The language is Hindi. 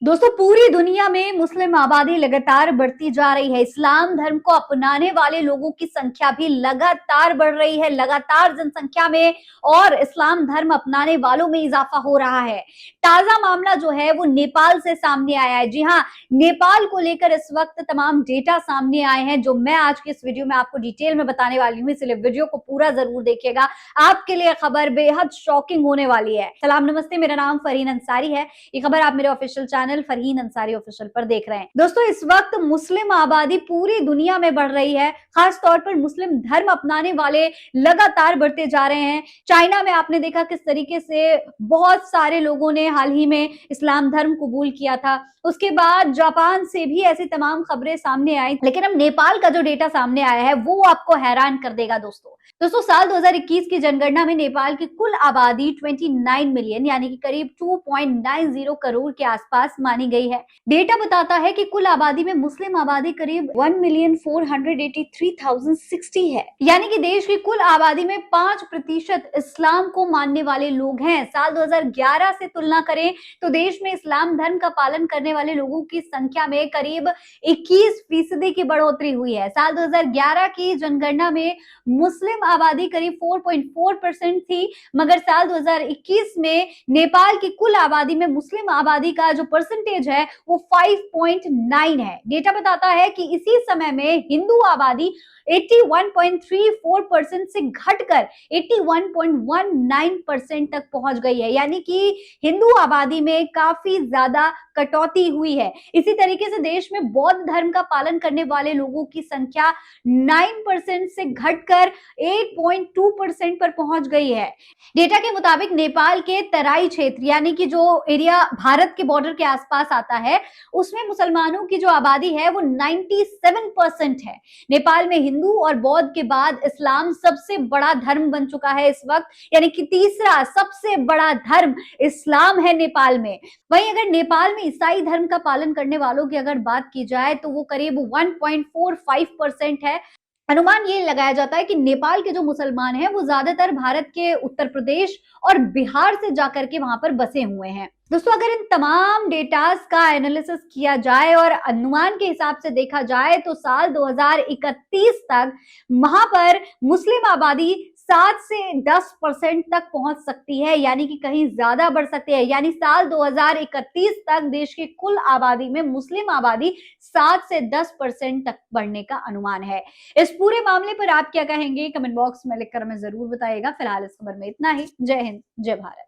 दोस्तों, पूरी दुनिया में मुस्लिम आबादी लगातार बढ़ती जा रही है। इस्लाम धर्म को अपनाने वाले लोगों की संख्या भी लगातार बढ़ रही है। लगातार जनसंख्या में और इस्लाम धर्म अपनाने वालों में इजाफा हो रहा है। ताजा मामला जो है वो नेपाल से सामने आया है। जी हाँ, नेपाल को लेकर इस वक्त तमाम डेटा सामने आए हैं, जो मैं आज की इस वीडियो में आपको डिटेल में बताने वाली हूँ, इसलिए वीडियो को पूरा जरूर देखिएगा। आपके लिए खबर बेहद शॉकिंग होने वाली है। सलाम नमस्ते, मेरा नाम फरहीन अंसारी है। ये खबर आप मेरे official channel Farheen Ansari official पर देख रहे हैं। दोस्तों, इस वक्त मुस्लिम आबादी पूरी दुनिया में बढ़ रही है। खास तौर पर मुस्लिम धर्म अपनाने वाले लगातार बढ़ते जा रहे हैं। चाइना में आपने देखा किस तरीके से बहुत सारे लोगों ने हाल ही में इस्लाम धर्म कबूल किया था। उसके बाद जापान से भी ऐसी तमाम खबरें सामने आई, लेकिन अब नेपाल का जो डेटा सामने आया है वो आपको हैरान कर देगा। दोस्तों, साल 2021 की जनगणना में नेपाल की कुल आबादी 29 मिलियन यानी कि करीब 2.90 करोड़ के आसपास मानी गई है। डेटा बताता है कि कुल आबादी में मुस्लिम आबादी करीब 1,483,060 है, यानी कि देश की कुल आबादी में 5% इस्लाम को मानने वाले लोग हैं। साल 2011 से तुलना करें तो देश में इस्लाम धर्म का पालन करने वाले लोगों की संख्या में करीब 21% की बढ़ोतरी हुई है। साल 2011 की जनगणना में मुस्लिम आबादी करीब 4.4% थी, मगर साल 2021 में नेपाल की कुल आबादी में मुस्लिम आबादी का जो परसेंटेज है वो 5.9 है। डेटा बताता है कि इसी समय में हिंदू आबादी 81.34% से घटकर 81.19% तक पहुंच गई है, यानी कि हिंदू आबादी में काफी ज्यादा कटौती हुई है। इसी तरीके से देश में बौद्ध धर्म का पालन करने वाले लोगों की संख्या 9% से घटकर 8.2% पर पहुंच गई है। डेटा के मुताबिक नेपाल के तराई क्षेत्र यानी कि जो एरिया भारत के बॉर्डर के आसपास आता है, उसमें मुसलमानों की जो आबादी है वो 97% है। नेपाल में हिंदू और बौद्ध के बाद इस्लाम सबसे बड़ा धर्म बन चुका है इस वक्त, यानी कि तीसरा सबसे बड़ा धर्म इस्लाम है नेपाल में। वहीं अगर नेपाल में ईसाई धर्म का पालन करने वालों की अगर बात की जाए तो वो करीब 1.45% है। अनुमान ये लगाया जाता है कि नेपाल के जो मुसलमान हैं वो ज्यादातर भारत के उत्तर प्रदेश और बिहार से जाकर के वहां पर बसे हुए हैं। दोस्तों, अगर इन तमाम डेटास का एनालिसिस किया जाए और अनुमान के हिसाब से देखा जाए तो साल 2031 तक वहां पर मुस्लिम आबादी 7 से 10% तक पहुंच सकती है, यानी कि कहीं ज्यादा बढ़ सकती है। यानी साल 2031 तक देश की कुल आबादी में मुस्लिम आबादी 7 से 10% तक बढ़ने का अनुमान है। इस पूरे मामले पर आप क्या कहेंगे, कमेंट बॉक्स में लिखकर हमें जरूर बताइएगा। फिलहाल इस खबर में इतना ही। जय हिंद, जय भारत।